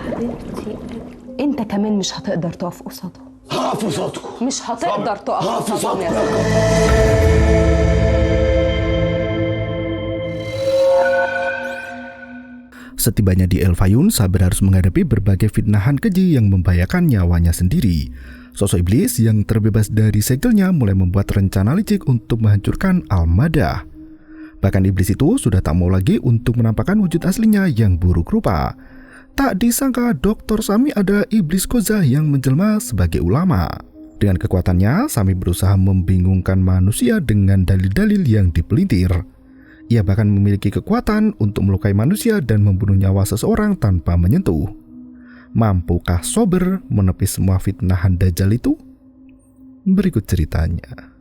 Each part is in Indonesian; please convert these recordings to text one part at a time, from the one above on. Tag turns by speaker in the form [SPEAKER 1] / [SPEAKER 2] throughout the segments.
[SPEAKER 1] حبيبتي انت كمان مش هتقدر تقف قصاده.
[SPEAKER 2] هقف قصادكم.
[SPEAKER 1] مش هتقدر تقف
[SPEAKER 2] هقف
[SPEAKER 1] قصادهم يا
[SPEAKER 2] قصادكم.
[SPEAKER 3] Setibanya di El Fayum, Sabar harus menghadapi berbagai fitnahan keji yang membahayakan nyawanya sendiri. Sosok iblis yang terbebas dari segelnya mulai membuat rencana licik untuk menghancurkan Al-Madah. Bahkan iblis itu sudah tak mau lagi untuk menampakkan wujud aslinya yang buruk rupa. Tak disangka Dr. Sami adalah iblis Qozah yang menjelma sebagai ulama. Dengan kekuatannya, Sami berusaha membingungkan manusia dengan dalil-dalil yang dipelintir. Ia bahkan memiliki kekuatan untuk melukai manusia dan membunuh nyawa seseorang tanpa menyentuh. Mampukah Sober menepis semua fitnahan Dajjal itu? Berikut ceritanya.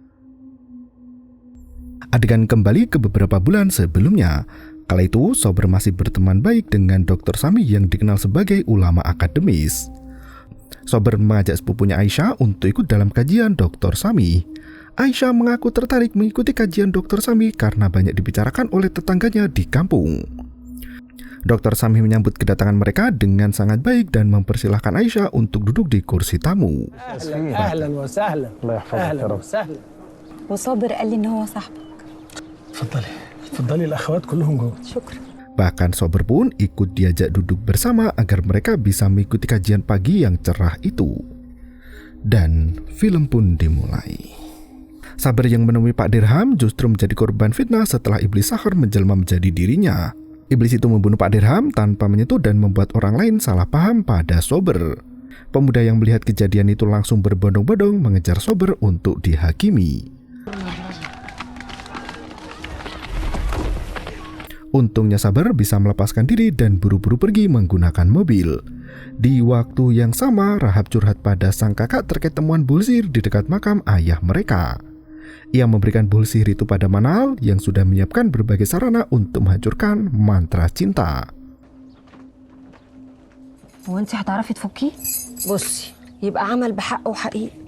[SPEAKER 3] Adegan kembali ke beberapa bulan sebelumnya. Kala itu Sober masih berteman baik dengan Dr. Sami yang dikenal sebagai ulama akademis. Sober mengajak sepupunya Aisyah untuk ikut dalam kajian Dr. Sami. Aisyah mengaku tertarik mengikuti kajian Dr. Sami karena banyak dibicarakan oleh tetangganya di kampung. Dr. Sami menyambut kedatangan mereka dengan sangat baik dan mempersilahkan Aisyah untuk duduk di kursi tamu.
[SPEAKER 4] أهلا وسهلا أهلا وسهلا.
[SPEAKER 1] وصابر قال لي ان هو صاحبك.
[SPEAKER 4] اتفضلي الأخوات كلهم جوه.
[SPEAKER 1] شكرا.
[SPEAKER 3] Bahkan Sober pun ikut diajak duduk bersama agar mereka bisa mengikuti kajian pagi yang cerah itu. Dan film pun dimulai. Sabar yang menemui Pak Dirham justru menjadi korban fitnah setelah iblis sahar menjelma menjadi dirinya. Iblis itu membunuh Pak Dirham tanpa menyentuh dan membuat orang lain salah paham pada Sober. Pemuda yang melihat kejadian itu langsung berbondong-bondong mengejar Sober untuk dihakimi. Untungnya Sabar bisa melepaskan diri dan buru-buru pergi menggunakan mobil. Di waktu yang sama, Rahab curhat pada sang kakak terkait temuan bulsir di dekat makam ayah mereka. Ia memberikan buhul sihir itu pada Manal yang sudah menyiapkan berbagai sarana untuk menghancurkan mantra cinta.
[SPEAKER 1] هو انت هتعرفي تفكيه؟
[SPEAKER 5] بصي يبقى عمل بحقه حقيقي.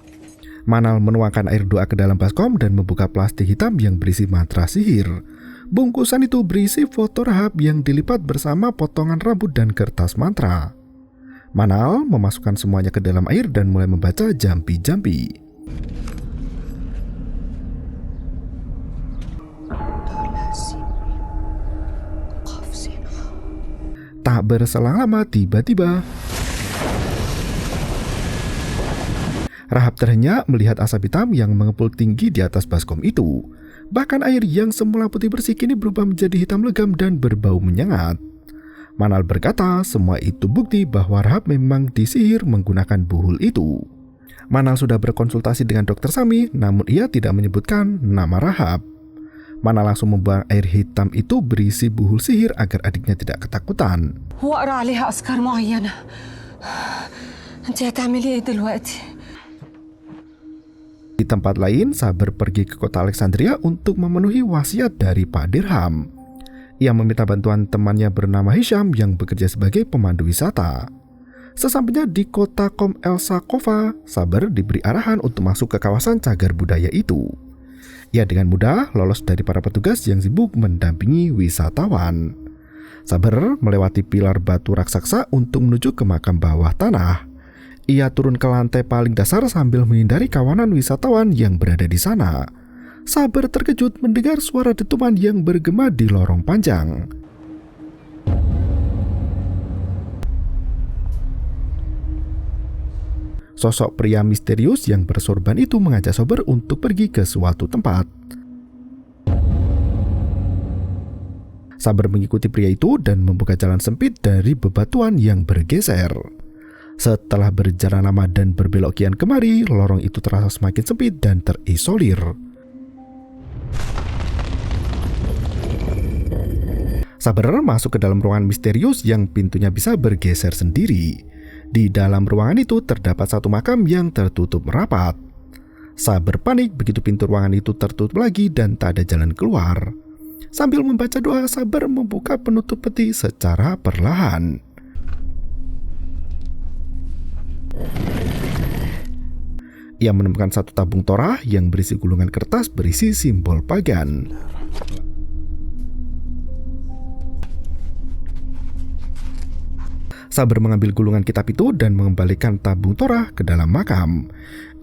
[SPEAKER 3] Manal menuangkan air doa ke dalam baskom dan membuka plastik hitam yang berisi mantra sihir. Bungkusan itu berisi foto Rahab yang dilipat bersama potongan rambut dan kertas mantra. Manal memasukkan semuanya ke dalam air dan mulai membaca jampi-jampi. Tak berselang lama, tiba-tiba Rahab terhenyak melihat asap hitam yang mengepul tinggi di atas baskom itu. Bahkan air yang semula putih bersih kini berubah menjadi hitam legam dan berbau menyengat. Manal berkata semua itu bukti bahwa Rahab memang disihir menggunakan buhul itu. Manal sudah berkonsultasi dengan Dr. Sami, namun ia tidak menyebutkan nama Rahab. Manal langsung membuang air hitam itu berisi buhul sihir agar adiknya tidak ketakutan.
[SPEAKER 5] هو قرأ عليها أذكار معينة. أنت هتعملي إيه دلوقتي؟
[SPEAKER 3] Di tempat lain, Sabar pergi ke kota Alexandria untuk memenuhi wasiat dari Pak Dirham. Ia meminta bantuan temannya bernama Hisham yang bekerja sebagai pemandu wisata. Sesampainya di kota Kom El Sakova, Sabar diberi arahan untuk masuk ke kawasan cagar budaya itu. Ia dengan mudah lolos dari para petugas yang sibuk mendampingi wisatawan. Sabar melewati pilar batu raksasa untuk menuju ke makam bawah tanah. Ia turun ke lantai paling dasar sambil menghindari kawanan wisatawan yang berada di sana. Sabar terkejut mendengar suara dentuman yang bergema di lorong panjang. Sosok pria misterius yang bersorban itu mengajak Sabar untuk pergi ke suatu tempat. Sabar mengikuti pria itu dan membuka jalan sempit dari bebatuan yang bergeser. Setelah berjalan lama dan berbelok kian kemari, lorong itu terasa semakin sempit dan terisolir. Sabar masuk ke dalam ruangan misterius yang pintunya bisa bergeser sendiri. Di dalam ruangan itu terdapat satu makam yang tertutup rapat. Sabar panik begitu pintu ruangan itu tertutup lagi dan tak ada jalan keluar. Sambil membaca doa, Sabar membuka penutup peti secara perlahan. Ia menemukan satu tabung Torah yang berisi gulungan kertas berisi simbol pagan. Sabar mengambil gulungan kitab itu dan mengembalikan tabung Torah ke dalam makam.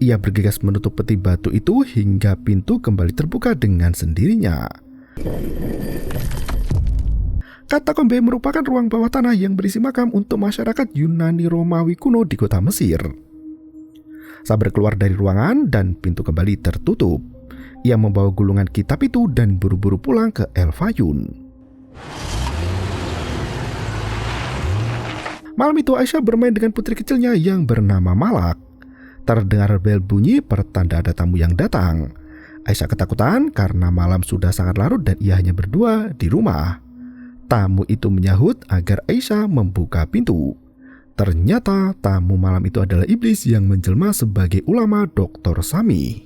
[SPEAKER 3] Ia bergegas menutup peti batu itu hingga pintu kembali terbuka dengan sendirinya. Katakombe merupakan ruang bawah tanah yang berisi makam untuk masyarakat Yunani Romawi kuno di kota Mesir. Sabar keluar dari ruangan dan pintu kembali tertutup. Ia membawa gulungan kitab itu dan buru-buru pulang ke El Fayun. Malam itu Aisyah bermain dengan putri kecilnya yang bernama Malak. Terdengar bel bunyi pertanda ada tamu yang datang. Aisyah ketakutan karena malam sudah sangat larut dan ia hanya berdua di rumah. Tamu itu menyahut agar Aisyah membuka pintu. Ternyata tamu malam itu adalah iblis yang menjelma sebagai ulama Dr. Sami.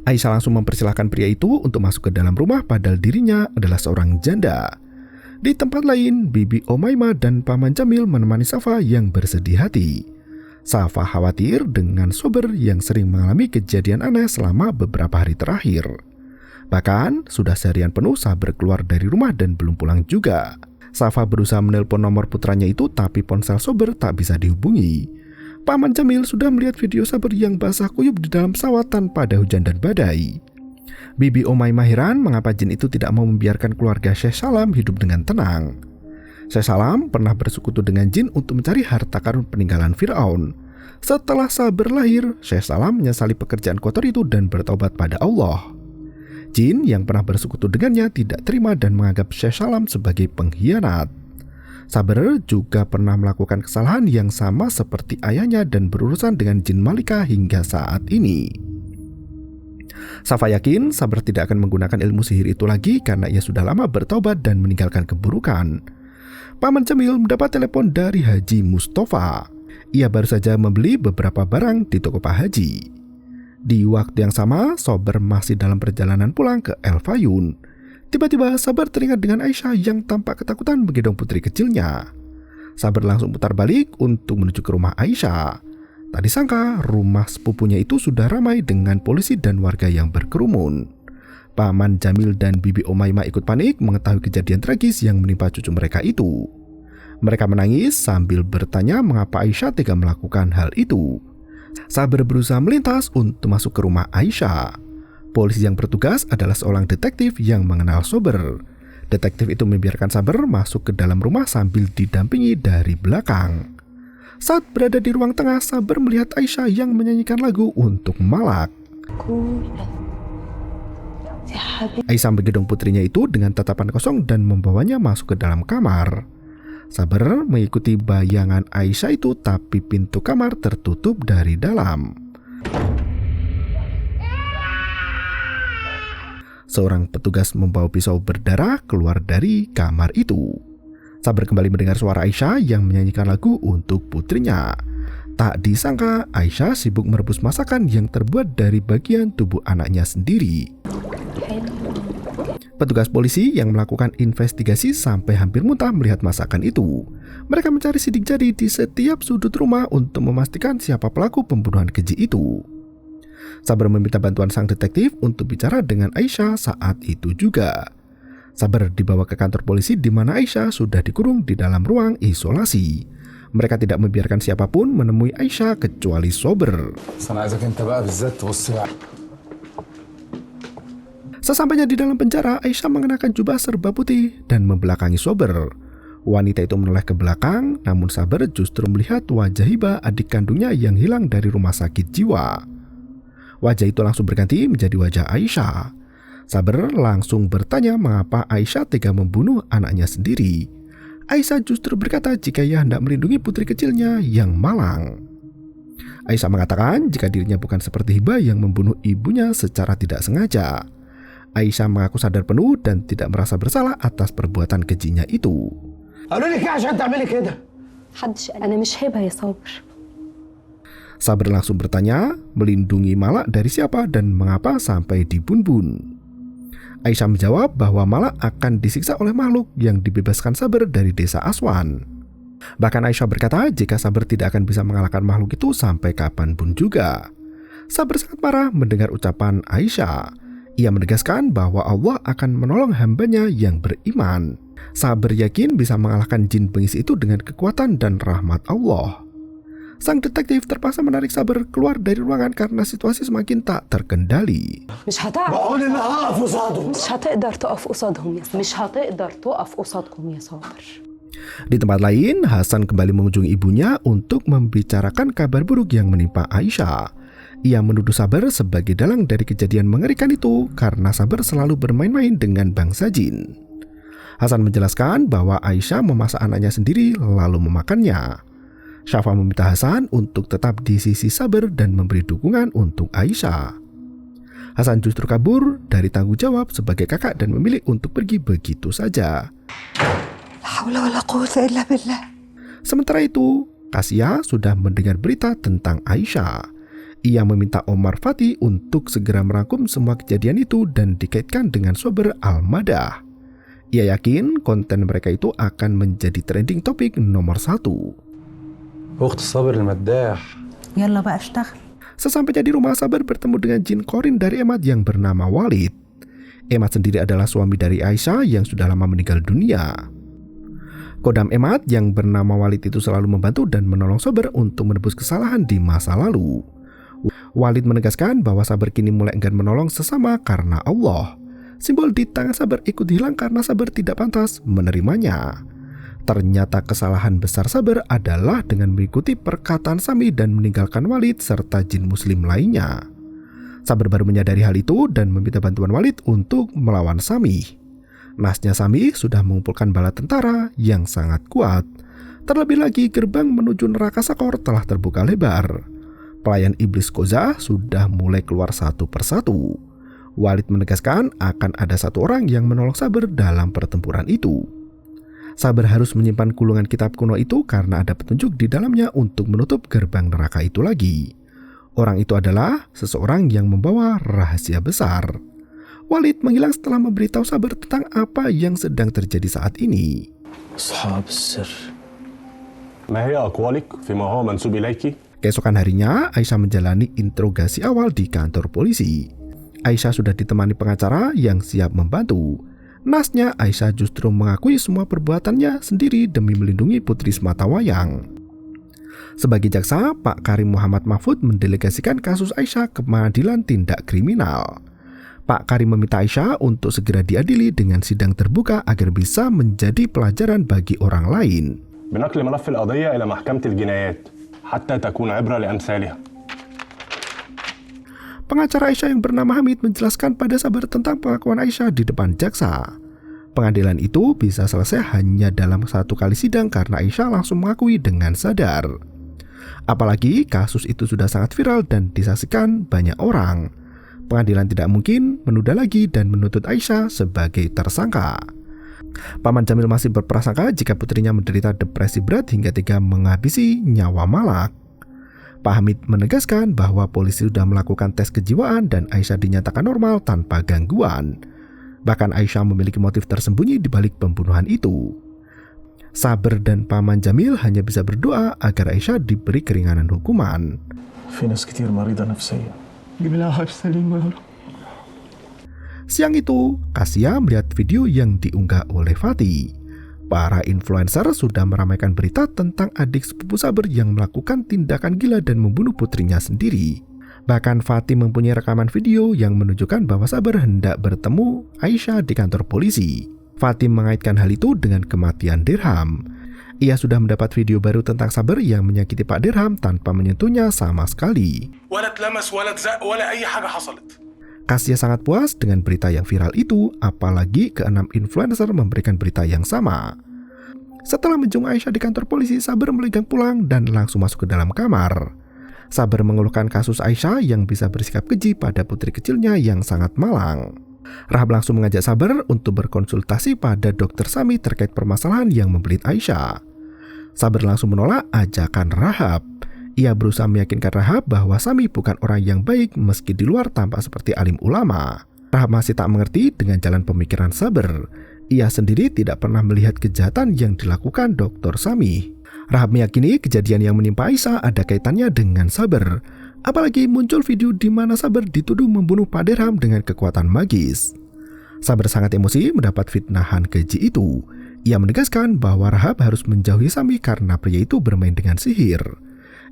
[SPEAKER 3] Aisyah langsung mempersilahkan pria itu untuk masuk ke dalam rumah padahal dirinya adalah seorang janda. Di tempat lain, Bibi Umaymah dan Paman Jamil menemani Safa yang bersedih hati. Safa khawatir dengan Sober yang sering mengalami kejadian aneh selama beberapa hari terakhir. Bahkan, sudah seharian penuh Sabar keluar dari rumah dan belum pulang juga. Safa berusaha menelpon nomor putranya itu tapi ponsel Sober tak bisa dihubungi. Paman Jamil sudah melihat video Sabar yang basah kuyup di dalam pesawat tanpa ada hujan dan badai. Bibi Umaymah heran mengapa jin itu tidak mau membiarkan keluarga Syekh Salam hidup dengan tenang. Syekh Salam pernah bersekutu dengan jin untuk mencari harta karun peninggalan Fir'aun. Setelah Sabar lahir, Syekh Salam menyesali pekerjaan kotor itu dan bertaubat pada Allah. Jin yang pernah bersekutu dengannya tidak terima dan menganggap Syekh Salam sebagai pengkhianat. Sabar juga pernah melakukan kesalahan yang sama seperti ayahnya dan berurusan dengan jin Malika hingga saat ini. Safa yakin Sabar tidak akan menggunakan ilmu sihir itu lagi karena ia sudah lama bertobat dan meninggalkan keburukan. Paman Jamil mendapat telepon dari Haji Mustafa. Ia baru saja membeli beberapa barang di toko Pak Haji. Di waktu yang sama, Sabar masih dalam perjalanan pulang ke El Fayun. Tiba-tiba Sabar teringat dengan Aisyah yang tampak ketakutan menggendong putri kecilnya. Sabar langsung putar balik untuk menuju ke rumah Aisyah. Tak disangka rumah sepupunya itu sudah ramai dengan polisi dan warga yang berkerumun. Paman Jamil dan Bibi Umaymah ikut panik mengetahui kejadian tragis yang menimpa cucu mereka itu. Mereka menangis sambil bertanya mengapa Aisyah tega melakukan hal itu. Sabar berusaha melintas untuk masuk ke rumah Aisyah. Polisi yang bertugas adalah seorang detektif yang mengenal Sabar. Detektif itu membiarkan Sabar masuk ke dalam rumah sambil didampingi dari belakang. Saat berada di ruang tengah, Sabar melihat Aisyah yang menyanyikan lagu untuk Malak. Aisyah menggendong putrinya itu dengan tatapan kosong dan membawanya masuk ke dalam kamar. Sabar mengikuti bayangan Aisyah itu tapi pintu kamar tertutup dari dalam. Seorang petugas membawa pisau berdarah keluar dari kamar itu. Sabar kembali mendengar suara Aisyah yang menyanyikan lagu untuk putrinya. Tak disangka Aisyah sibuk merebus masakan yang terbuat dari bagian tubuh anaknya sendiri. Petugas polisi yang melakukan investigasi sampai hampir muntah melihat masakan itu. Mereka mencari sidik jari di setiap sudut rumah untuk memastikan siapa pelaku pembunuhan keji itu. Sabar meminta bantuan sang detektif untuk bicara dengan Aisyah saat itu juga. Sabar dibawa ke kantor polisi di mana Aisyah sudah dikurung di dalam ruang isolasi. Mereka tidak membiarkan siapapun menemui Aisyah kecuali Sabar. Sesampainya di dalam penjara, Aisyah mengenakan jubah serba putih dan membelakangi Sabar. Wanita itu menoleh ke belakang, namun Sabar justru melihat wajah Hiba, adik kandungnya yang hilang dari rumah sakit jiwa. Wajah itu langsung berganti menjadi wajah Aisyah. Sabar langsung bertanya mengapa Aisyah tega membunuh anaknya sendiri. Aisyah justru berkata jika ia hendak melindungi putri kecilnya yang malang. Aisyah mengatakan jika dirinya bukan seperti Hiba yang membunuh ibunya secara tidak sengaja. Aisyah mengaku sadar penuh dan tidak merasa bersalah atas perbuatan kejinya itu. Sabar langsung bertanya, melindungi Malak dari siapa dan mengapa sampai dibun-bun. Aisyah menjawab bahwa Malak akan disiksa oleh makhluk yang dibebaskan Sabar dari desa Aswan. Bahkan Aisyah berkata jika Sabar tidak akan bisa mengalahkan makhluk itu sampai kapanpun juga. Sabar sangat marah mendengar ucapan Aisyah. Ia menegaskan bahwa Allah akan menolong hambanya yang beriman. Sabar yakin bisa mengalahkan jin bengis itu dengan kekuatan dan rahmat Allah. Sang detektif terpaksa menarik Sabar keluar dari ruangan karena situasi semakin tak terkendali.
[SPEAKER 1] مش هتقدر تقف قصادهم يا صابر.
[SPEAKER 3] Di tempat lain, Hasan kembali mengunjungi ibunya untuk membicarakan kabar buruk yang menimpa Aisyah. Ia menuduh Sabar sebagai dalang dari kejadian mengerikan itu karena Sabar selalu bermain-main dengan bangsa jin. Hasan menjelaskan bahwa Aisyah memasak anaknya sendiri lalu memakannya. Syafa meminta Hasan untuk tetap di sisi Sabar dan memberi dukungan untuk Aisyah. Hasan justru kabur dari tanggung jawab sebagai kakak dan memilih untuk pergi begitu saja. Sementara itu, Kasia sudah mendengar berita tentang Aisyah. Ia meminta Omar Fatih untuk segera merangkum semua kejadian itu dan dikaitkan dengan Sabar Al-Madah. Ia yakin konten mereka itu akan menjadi trending topik nomor 1. Sesampainya di rumah, Sabar bertemu dengan jin korin dari Emad yang bernama Walid. Emad sendiri adalah suami dari Aisyah yang sudah lama meninggal dunia. Kodam Emad yang bernama Walid itu selalu membantu dan menolong Sabar untuk menebus kesalahan di masa lalu. Walid menegaskan bahwa Sabar kini mulai enggan menolong sesama karena Allah. Simbol di tangan Sabar ikut hilang karena Sabar tidak pantas menerimanya. Ternyata kesalahan besar Sabar adalah dengan mengikuti perkataan Sami dan meninggalkan Walid serta jin muslim lainnya. Sabar baru menyadari hal itu dan meminta bantuan Walid untuk melawan Sami. Nasnya Sami sudah mengumpulkan bala tentara yang sangat kuat. Terlebih lagi, gerbang menuju neraka Sakor telah terbuka lebar. Pelayan iblis Koza sudah mulai keluar satu persatu. Walid menegaskan akan ada satu orang yang menolong Sabar dalam pertempuran itu. Sabar harus menyimpan kulungan kitab kuno itu karena ada petunjuk di dalamnya untuk menutup gerbang neraka itu lagi. Orang itu adalah seseorang yang membawa rahasia besar. Walid menghilang setelah memberitahu Sabar tentang apa yang sedang terjadi saat ini. Keesokan harinya, Aisyah menjalani interogasi awal di kantor polisi. Aisyah sudah ditemani pengacara yang siap membantu. Nasnya, Aisyah justru mengakui semua perbuatannya sendiri demi melindungi putri semata wayang. Sebagai jaksa, Pak Karim Muhammad Mahfud mendelegasikan kasus Aisyah ke pengadilan tindak kriminal. Pak Karim meminta Aisyah untuk segera diadili dengan sidang terbuka agar bisa menjadi pelajaran bagi orang lain.
[SPEAKER 2] بنقل ملف القضية إلى محكمة الجنايات حتى تكون عبرة لأمثالها.
[SPEAKER 3] Pengacara Aisyah yang bernama Hamid menjelaskan pada Sabar tentang pengakuan Aisyah di depan jaksa. Pengadilan itu bisa selesai hanya dalam satu kali sidang karena Aisyah langsung mengakui dengan sadar. Apalagi kasus itu sudah sangat viral dan disaksikan banyak orang. Pengadilan tidak mungkin menunda lagi dan menuntut Aisyah sebagai tersangka. Paman Jamil masih berprasangka jika putrinya menderita depresi berat hingga tega menghabisi nyawa Malak. Pak Hamid menegaskan bahwa polisi sudah melakukan tes kejiwaan dan Aisyah dinyatakan normal tanpa gangguan. Bahkan Aisyah memiliki motif tersembunyi di balik pembunuhan itu. Sabar dan Paman Jamil hanya bisa berdoa agar Aisyah diberi keringanan hukuman. Siang itu, Kasia melihat video yang diunggah oleh Fatih. Para influencer sudah meramaikan berita tentang adik sepupu Sabar yang melakukan tindakan gila dan membunuh putrinya sendiri. Bahkan Fatih mempunyai rekaman video yang menunjukkan bahwa Sabar hendak bertemu Aisyah di kantor polisi. Fatih mengaitkan hal itu dengan kematian Dirham. Ia sudah mendapat video baru tentang Sabar yang menyakiti Pak Dirham tanpa menyentuhnya sama sekali. Kasia sangat puas dengan berita yang viral itu, apalagi ke-6 influencer memberikan berita yang sama. Setelah menjenguk Aisyah di kantor polisi, Sabar melenggang pulang dan langsung masuk ke dalam kamar. Sabar mengeluhkan kasus Aisyah yang bisa bersikap keji pada putri kecilnya yang sangat malang. Rahab langsung mengajak Sabar untuk berkonsultasi pada Dr. Sami terkait permasalahan yang membelit Aisyah. Sabar langsung menolak ajakan Rahab. Ia berusaha meyakinkan Rahab bahwa Sami bukan orang yang baik meski di luar tampak seperti alim ulama. Rahab masih tak mengerti dengan jalan pemikiran Sabar. Ia sendiri tidak pernah melihat kejahatan yang dilakukan Dr. Sami. Rahab meyakini kejadian yang menimpa Aisyah ada kaitannya dengan Sabar. Apalagi muncul video di mana Sabar dituduh membunuh Pak Dirham dengan kekuatan magis. Sabar sangat emosi mendapat fitnahan keji itu. Ia menegaskan bahwa Rahab harus menjauhi Sami karena pria itu bermain dengan sihir.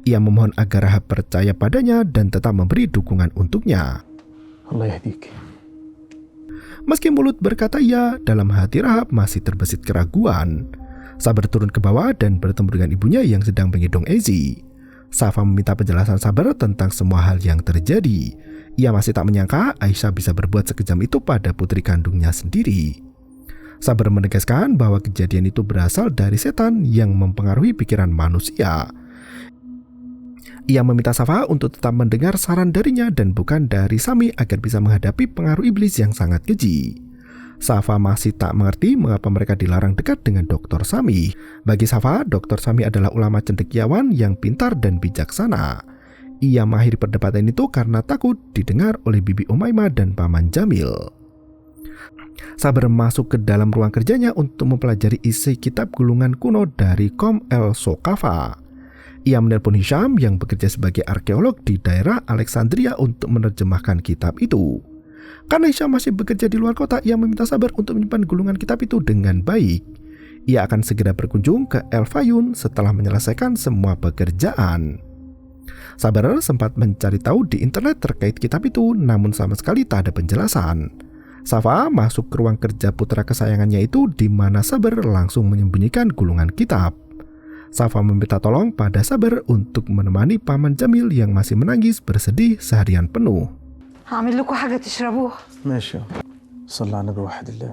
[SPEAKER 3] Ia memohon agar Rahab percaya padanya dan tetap memberi dukungan untuknya.
[SPEAKER 4] Allah yahdik.
[SPEAKER 3] Meski mulut berkata iya, dalam hati Rahab masih terbesit keraguan. Sabar turun ke bawah dan bertemu dengan ibunya yang sedang menggendong Ezi. Safa meminta penjelasan Sabar tentang semua hal yang terjadi. Ia masih tak menyangka Aisyah bisa berbuat sekejam itu pada putri kandungnya sendiri. Sabar menegaskan bahwa kejadian itu berasal dari setan yang mempengaruhi pikiran manusia. Ia meminta Safa untuk tetap mendengar saran darinya dan bukan dari Sami agar bisa menghadapi pengaruh iblis yang sangat keji. Safa masih tak mengerti mengapa mereka dilarang dekat dengan Dr. Sami. Bagi Safa, Dr. Sami adalah ulama cendekiawan yang pintar dan bijaksana. Ia mengakhiri perdebatan itu karena takut didengar oleh Bibi Umaymah dan Paman Jamil. Sabar masuk ke dalam ruang kerjanya untuk mempelajari isi kitab gulungan kuno dari Qom el-Sokafa. Ia menelpon Hisham yang bekerja sebagai arkeolog di daerah Alexandria untuk menerjemahkan kitab itu. Karena Hisham masih bekerja di luar kota, ia meminta Sabar untuk menyimpan gulungan kitab itu dengan baik. Ia akan segera berkunjung ke El Fayun setelah menyelesaikan semua pekerjaan. Sabar sempat mencari tahu di internet terkait kitab itu, namun sama sekali tak ada penjelasan. Safa masuk ke ruang kerja putra kesayangannya itu, di mana Sabar langsung menyembunyikan gulungan kitab. Safa meminta tolong pada Sabar untuk menemani Paman Jamil yang masih menangis bersedih seharian penuh.
[SPEAKER 5] أعمل لكم حاجة تشربوها.
[SPEAKER 4] ماشي. صلى على النبي واحد الله.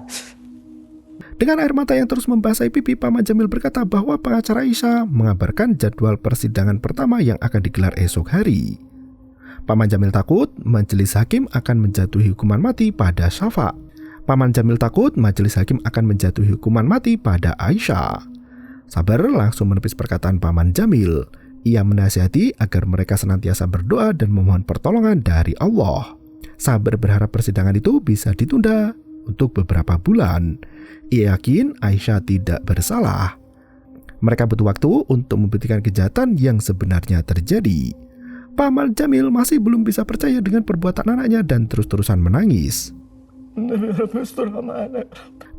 [SPEAKER 3] Dengan air mata yang terus membasahi pipi, Paman Jamil berkata bahwa pengacara Aisyah mengabarkan jadwal persidangan pertama yang akan digelar esok hari. Paman Jamil takut majelis hakim akan menjatuhi hukuman mati pada Syafa. Paman Jamil takut majelis hakim akan menjatuhi hukuman mati pada Aisyah. Sabar langsung menepis perkataan Paman Jamil. Ia menasihati agar mereka senantiasa berdoa dan memohon pertolongan dari Allah. Sabar berharap persidangan itu bisa ditunda untuk beberapa bulan. Ia yakin Aisyah tidak bersalah. Mereka butuh waktu untuk membuktikan kejahatan yang sebenarnya terjadi. Paman Jamil masih belum bisa percaya dengan perbuatan anaknya dan terus-terusan menangis.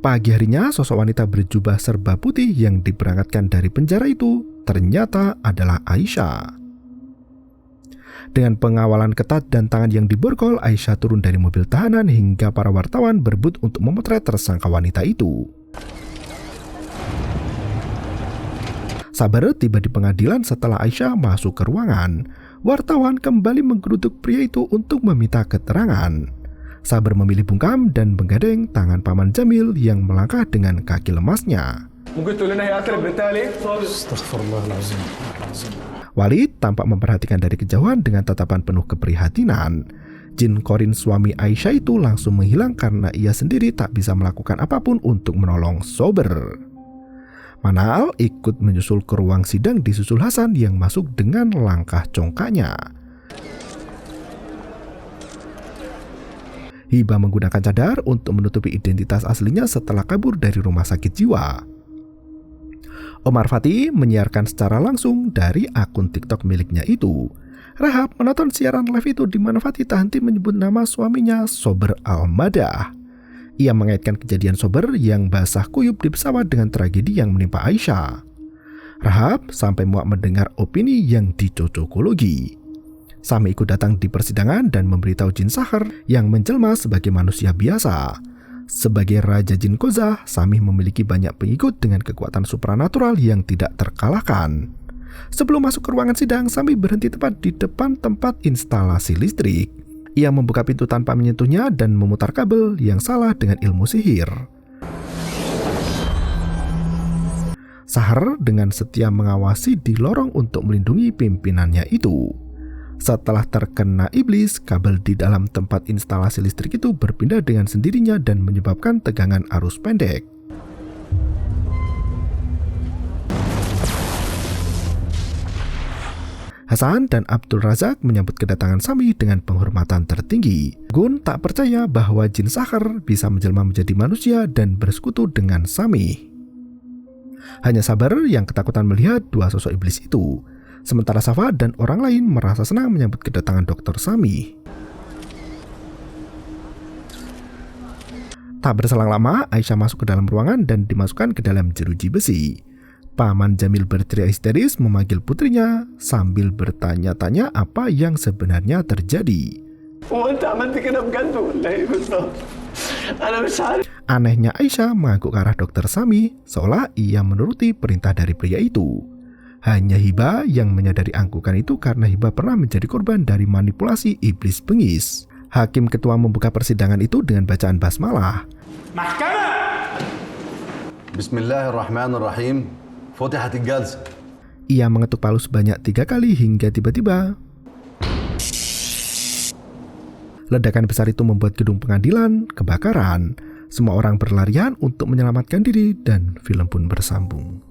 [SPEAKER 3] Pagi harinya, sosok wanita berjubah serba putih yang diberangkatkan dari penjara itu ternyata adalah Aisyah. Dengan pengawalan ketat dan tangan yang diborgol, Aisyah turun dari mobil tahanan hingga para wartawan berebut untuk memotret tersangka wanita itu. Sabar tiba di pengadilan setelah Aisyah masuk ke ruangan. Wartawan kembali menggeruduk pria itu untuk meminta keterangan. Sabar memilih bungkam dan menggadeng tangan Paman Jamil yang melangkah dengan kaki lemasnya. Walid tampak memperhatikan dari kejauhan dengan tatapan penuh keprihatinan. Jin Korin suami Aisyah itu langsung menghilang karena ia sendiri tak bisa melakukan apapun untuk menolong Sabar. Manal ikut menyusul ke ruang sidang disusul Hasan yang masuk dengan langkah congkaknya. Hiba menggunakan cadar untuk menutupi identitas aslinya setelah kabur dari rumah sakit jiwa. Omar Fatih menyiarkan secara langsung dari akun TikTok miliknya itu. Rahab menonton siaran live itu di mana Fatih tak henti menyebut nama suaminya, Sabar Al-Madah. Ia mengaitkan kejadian Sabar yang basah kuyup di pesawat dengan tragedi yang menimpa Aisyah. Rahab sampai muak mendengar opini yang dicocokologi. Sami ikut datang di persidangan dan memberitahu Jin Sahar yang menjelma sebagai manusia biasa. Sebagai Raja Jin Kozah, Sami memiliki banyak pengikut dengan kekuatan supranatural yang tidak terkalahkan. Sebelum masuk ke ruangan sidang, Sami berhenti tepat di depan tempat instalasi listrik. Ia membuka pintu tanpa menyentuhnya dan memutar kabel yang salah dengan ilmu sihir. Sahar dengan setia mengawasi di lorong untuk melindungi pimpinannya itu. Setelah terkena iblis, kabel di dalam tempat instalasi listrik itu berpindah dengan sendirinya dan menyebabkan tegangan arus pendek. Hasan dan Abdul Razak menyambut kedatangan Sami dengan penghormatan tertinggi. Gun tak percaya bahwa Jin Sahar bisa menjelma menjadi manusia dan bersekutu dengan Sami. Hanya Sabar yang ketakutan melihat dua sosok iblis itu. Sementara Safa dan orang lain merasa senang menyambut kedatangan Dr. Sami. Tak berselang lama, Aisyah masuk ke dalam ruangan dan dimasukkan ke dalam jeruji besi. Paman Jamil berteriak histeris memanggil putrinya sambil bertanya-tanya apa yang sebenarnya terjadi. Anehnya Aisyah mengangguk ke arah dokter Sami seolah ia menuruti perintah dari pria itu. Hanya Hiba yang menyadari anggukan itu karena Hiba pernah menjadi korban dari manipulasi iblis bengis. Hakim ketua membuka persidangan itu dengan bacaan basmalah.
[SPEAKER 6] Bismillahirrahmanirrahim. Futihatil jalsah.
[SPEAKER 3] Ia mengetuk palu sebanyak 3 kali hingga tiba-tiba ledakan besar itu membuat gedung pengadilan kebakaran. Semua orang berlarian untuk menyelamatkan diri dan film pun bersambung.